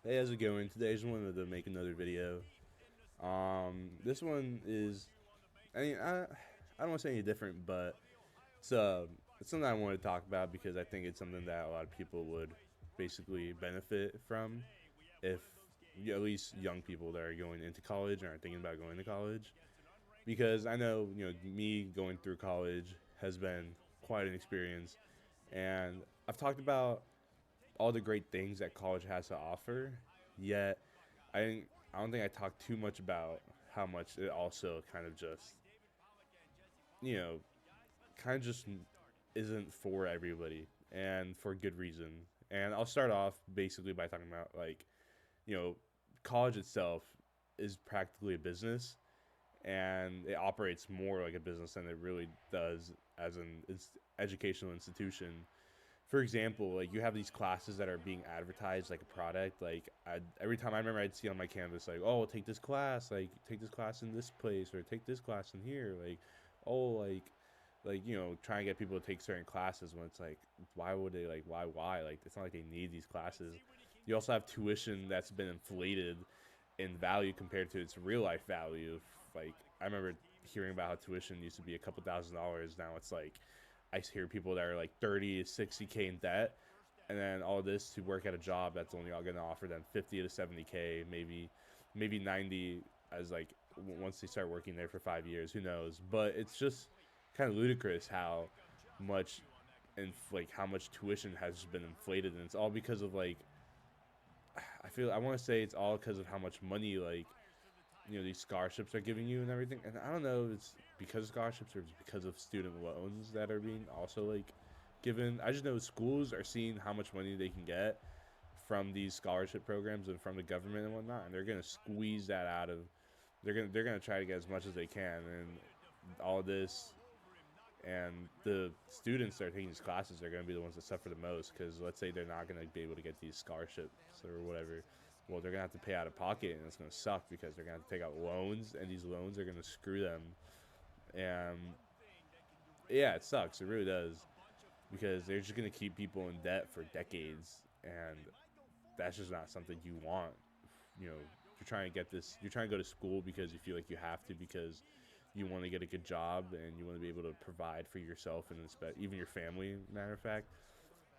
Hey, how's it going? Today I just wanted to make another video. This one is, I don't want to say any different, but it's it's something I want to talk about because I think it's something that a lot of people would basically benefit from if at least young people that are going into college or are thinking about going to college. Because I know me going through college has been quite an experience, and I've talked about all the great things that college has to offer. Yet, I don't think I talked too much about how much it also kind of just you know kind of just isn't for everybody and for good reason. And I'll start off basically by talking about you know college itself is practically a business, and it operates more like a business than it really does as an educational institution. For example, like you have these classes that are being advertised like a product. Every time I remember, I'd see on my canvas like, "Oh, take this class, like take this class in this place, or take this class in here." Oh, try and get people to take certain classes when it's like, why would they why? Like, it's not like they need these classes. You also have tuition that's been inflated in value compared to its real life value. Like, I remember hearing about how tuition used to be a couple $1,000s. Now it's like I hear people that are like 30 to 60K in debt, and then all this to work at a job that's only going to offer them 50 to 70K, maybe 90 as like once they start working there for 5 years. Who knows? But it's just kind of ludicrous how much and like how much tuition has been inflated, and it's all because of I want to say it's all because of how much money these scholarships are giving you and everything. And I don't know if it's because of scholarships or it's because of student loans that are being also given. I just know schools are seeing how much money they can get from these scholarship programs and from the government and whatnot, and they're gonna squeeze that out of. They're gonna try to get as much as they can, and all this and the students that are taking these classes are going to be the ones that suffer the most, because let's say they're not going to be able to get these scholarships or whatever. Well, they're going to have to pay out of pocket, and it's going to suck because they're going to have to take out loans, and these loans are going to screw them. And yeah, it sucks. It really does, because they're just going to keep people in debt for decades, and that's just not something you want. You're trying to get this. You're trying to go to school because you feel like you have to, because you want to get a good job and you want to be able to provide for yourself and even your family. Matter of fact,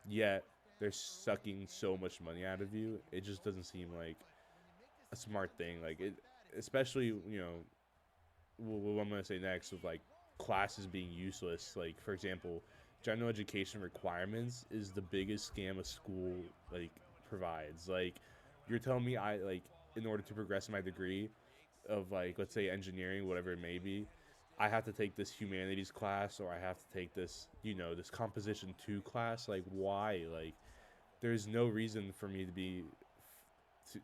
yet they're sucking so much money out of you. It just doesn't seem like a smart thing. Like it, especially what I'm gonna say next with classes being useless. Like, for example, general education requirements is the biggest scam a school provides. Like, you're telling me in order to progress in my degree of let's say engineering, whatever it may be, I have to take this humanities class, or I have to take this composition 2 class. Like, why? Like, there's no reason for me to be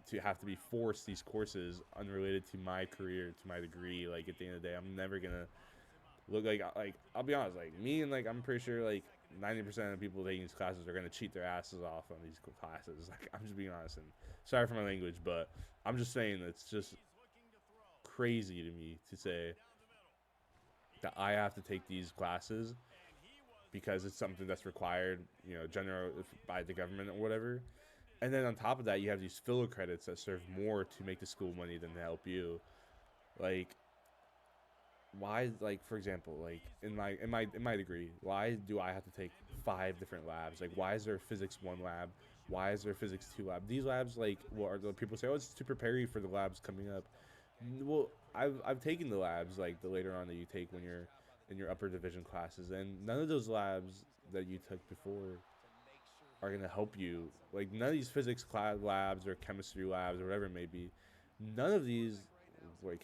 to have to be forced these courses unrelated to my career, to my degree. Like, at the end of the day, I'm never gonna look like I'll be honest, like me, and I'm pretty sure 90% of the people taking these classes are gonna cheat their asses off on these classes. Like, I'm just being honest, and sorry for my language, but I'm just saying it's just crazy to me to say that I have to take these classes because it's something that's required, general by the government or whatever. And then on top of that, you have these filler credits that serve more to make the school money than to help you. Like, why? Like, for example, like in my degree, why do I have to take 5 different labs? Like, why is there a physics 1 lab? Why is there a physics 2 lab? These labs, people say, oh, it's to prepare you for the labs coming up. Well, I've taken the labs the later on that you take when you're in your upper division classes, and none of those labs that you took before are gonna help you. Like, none of these physics class labs or chemistry labs or whatever it may be, none of these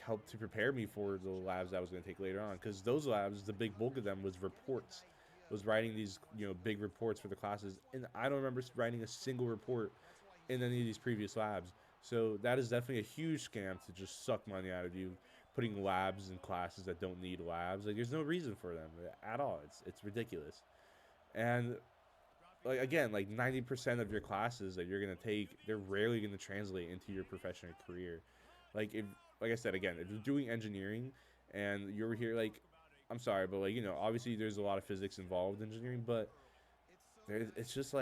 help to prepare me for the labs I was gonna take later on. Because those labs, the big bulk of them was reports, was writing these big reports for the classes, and I don't remember writing a single report in any of these previous labs. So that is definitely a huge scam to just suck money out of you, putting labs in classes that don't need labs. Like, there's no reason for them at all. It's ridiculous. And again, 90% of your classes that you're gonna take, they're rarely gonna translate into your professional career. If like I said again, if you're doing engineering and you're here, I'm sorry, but obviously there's a lot of physics involved in engineering, but it's just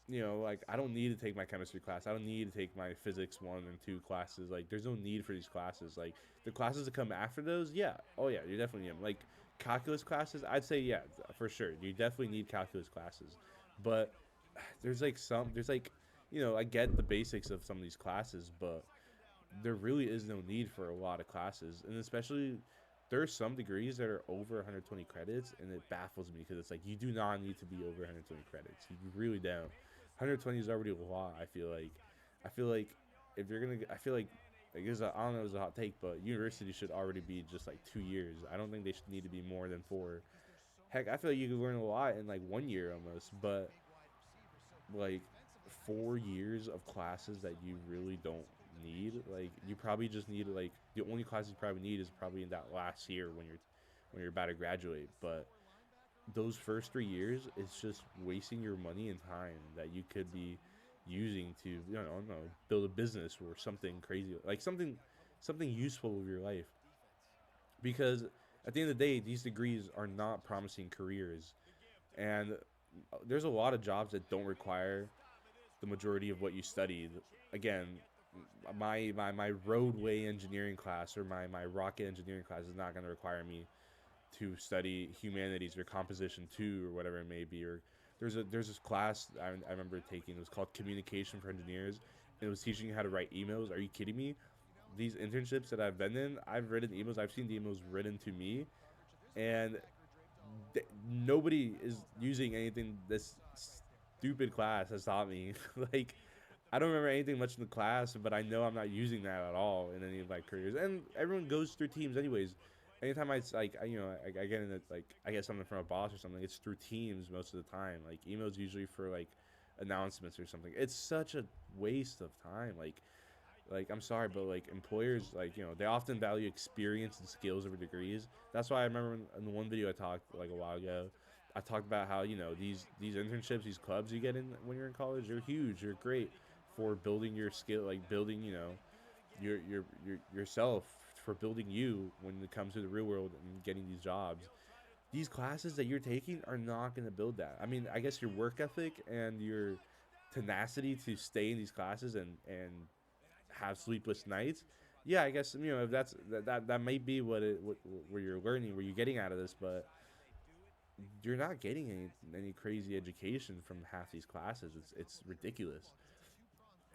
like I don't need to take my chemistry class. I don't need to take my physics 1 and 2 classes. Like there's no need for these classes. Like the classes that come after those, yeah, oh yeah, you definitely need them. Like calculus classes, I'd say yeah, for sure. You definitely need calculus classes, but there's like I get the basics of some of these classes, but there really is no need for a lot of classes, and especially there are some degrees that are over 120 credits, and it baffles me because it's like you do not need to be over 120 credits. You really don't. 120 is already a lot. I feel like if you're gonna, I feel like this. I don't know, it's a hot take, but university should already be just like 2 years. I don't think they should need to be more than 4. Heck, I feel like you could learn a lot in like 1 year almost, but like 4 years of classes that you really don't need. Like you probably just need like the only classes you probably need is probably in that last year when you're about to graduate. But those first 3 years, it's just wasting your money and time that you could be using to I don't know, build a business or something crazy like something useful with your life. Because at the end of the day, these degrees are not promising careers, and there's a lot of jobs that don't require the majority of what you studied. Again, my roadway engineering class or my rocket engineering class is not going to require me to study humanities or composition 2 or whatever it may be. Or there's this class I remember taking. It was called communication for engineers, and it was teaching you how to write emails. Are you kidding me? These internships that I've been in, I've written emails. I've seen the emails written to me, and nobody is using anything this stupid class has taught me. Like I don't remember anything much in the class, but I know I'm not using that at all in any of my careers. And everyone goes through teams anyways. Anytime I get in I get something from a boss or something, it's through teams most of the time. Like emails usually for like announcements or something. It's such a waste of time. Like I'm sorry, but like employers they often value experience and skills over degrees. That's why I remember in the one video I talked like a while ago, I talked about how these internships, these clubs you get in when you're in college, they're huge, they're great for building your skill, like building yourself, for building you when it comes to the real world and getting these jobs. These classes that you're taking are not going to build that. I mean, I guess your work ethic and your tenacity to stay in these classes and have sleepless nights. Yeah, I guess if that might be what where you're learning, where you're getting out of this, but you're not getting any crazy education from half these classes. It's ridiculous.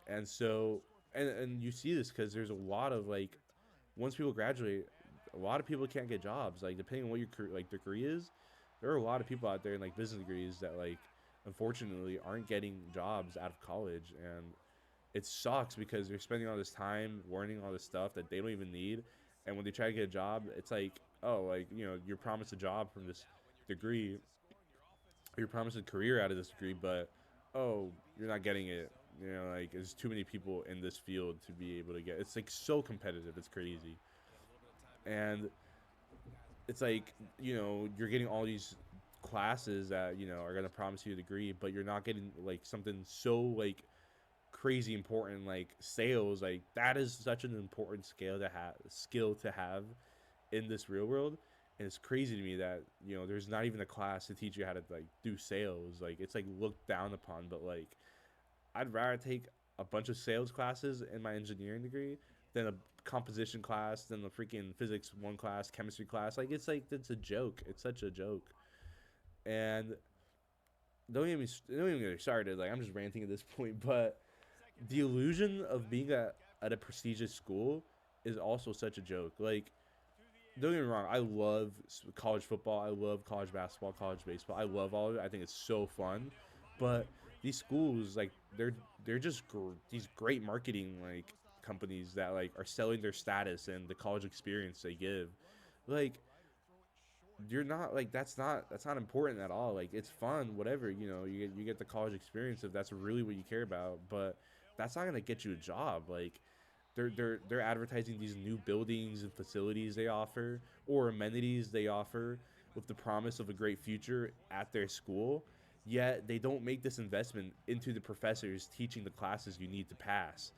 And so and you see this because there's a lot of like once people graduate, a lot of people can't get jobs. Like depending on what your degree is, there are a lot of people out there in like business degrees that like unfortunately aren't getting jobs out of college, and it sucks because they're spending all this time learning all this stuff that they don't even need, and when they try to get a job, it's like, oh, like you're promised a job from this degree, you're promised a career out of this degree, but oh, you're not getting it. Like there's too many people in this field to be able to get. It's like so competitive. It's crazy, and it's like you're getting all these classes that are gonna promise you a degree, but you're not getting like something so like crazy important like sales. Like that is such an important skill to have in this real world. And it's crazy to me that there's not even a class to teach you how to like do sales. Like it's like looked down upon, but like I'd rather take a bunch of sales classes in my engineering degree than a composition class, than the freaking physics 1 class, chemistry class. It's a joke. It's such a joke. And don't even get me started. Like I'm just ranting at this point, but the illusion of being at a prestigious school is also such a joke. Like don't get me wrong, I love college football, I love college basketball, college baseball, I love all of it. I think it's so fun, but these schools like they're just these great marketing like companies that like are selling their status and the college experience they give. Like you're not like that's not important at all. Like it's fun, whatever, you get the college experience if that's really what you care about, but that's not gonna get you a job. Like they're advertising these new buildings and facilities they offer or amenities they offer with the promise of a great future at their school, yet they don't make this investment into the professors teaching the classes you need to pass.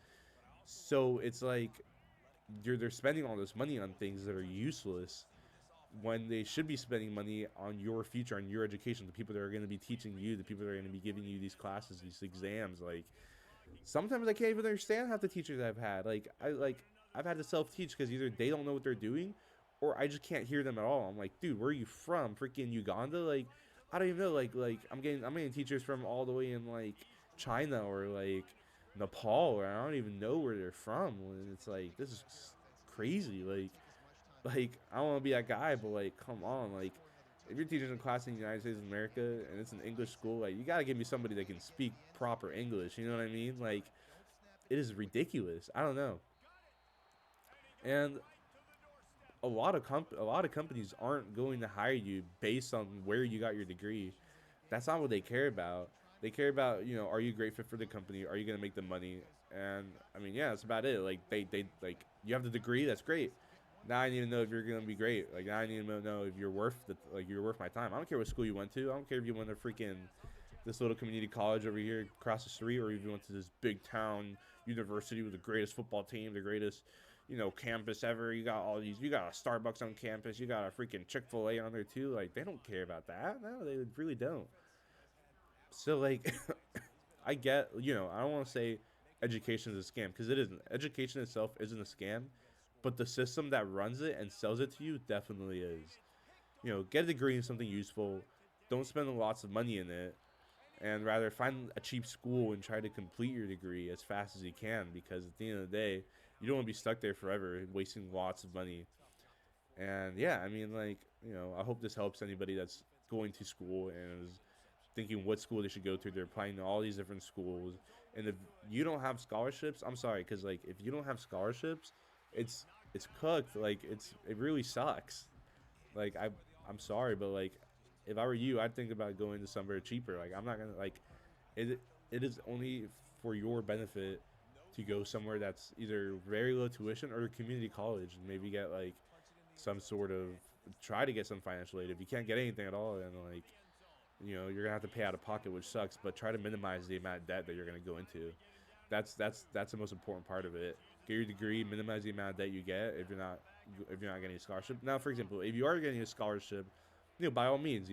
So it's like they're spending all this money on things that are useless when they should be spending money on your future, on your education, the people that are going to be teaching you, the people that are going to be giving you these classes, these exams. Like sometimes I can't even understand half the teachers I've had. I've had to self teach because either they don't know what they're doing, or I just can't hear them at all. I'm like, dude, where are you from? Freaking Uganda? Like, I don't even know. I'm getting teachers from all the way in like China or like Nepal, or I don't even know where they're from. And it's like this is crazy. Like I don't want to be that guy, but like, come on, like. If you're teaching a class in the United States of America and it's an English school, like you gotta give me somebody that can speak proper English. You know what I mean? Like it is ridiculous. I don't know. And a lot of companies aren't going to hire you based on where you got your degree. That's not what they care about. They care about, are you a great fit for the company? Are you gonna make the money? And I mean, yeah, that's about it. Like they like you have the degree, that's great. Now I need to know if you're gonna be great. Like now I need to know if you're worth my time. I don't care what school you went to. I don't care if you went to freaking this little community college over here across the street, or if you went to this big town university with the greatest football team, the greatest, campus ever. You got all these. You got a Starbucks on campus. You got a freaking Chick-fil-A on there too. Like they don't care about that. No, they really don't. So like, I get. I don't want to say education is a scam because it isn't. Education itself isn't a scam, but the system that runs it and sells it to you definitely is. Get a degree in something useful. Don't spend lots of money in it, and rather find a cheap school and try to complete your degree as fast as you can, because at the end of the day you don't want to be stuck there forever wasting lots of money. And yeah, I mean, like, I hope this helps anybody that's going to school and is thinking what school they should go to. They're applying to all these different schools, and if you don't have scholarships, I'm sorry, because like if you don't have scholarships, it's cooked. Like it really sucks. Like I'm sorry, but like if I were you, I'd think about going to somewhere cheaper. Like I'm not gonna like it. It is only for your benefit to go somewhere that's either very low tuition or community college, and maybe get like some sort of try to get some financial aid. If you can't get anything at all, then like you're gonna have to pay out of pocket, which sucks. But try to minimize the amount of debt that you're gonna go into. That's the most important part of it. Get your degree, minimize the amount of debt you get if you're not getting a scholarship. Now, for example, if you are getting a scholarship, by all means,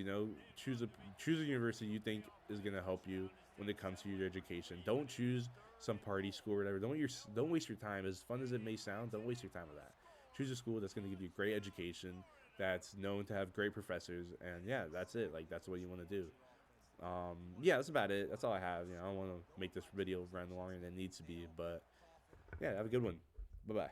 choose a choose a university you think is gonna help you when it comes to your education. Don't choose some party school or whatever. Don't waste your time. As fun as it may sound, don't waste your time with that. Choose a school that's gonna give you great education, that's known to have great professors, and yeah, that's it. Like that's what you want to do. Yeah, that's about it. That's all I have. I don't want to make this video run longer than it needs to be, but yeah, have a good one. Bye bye.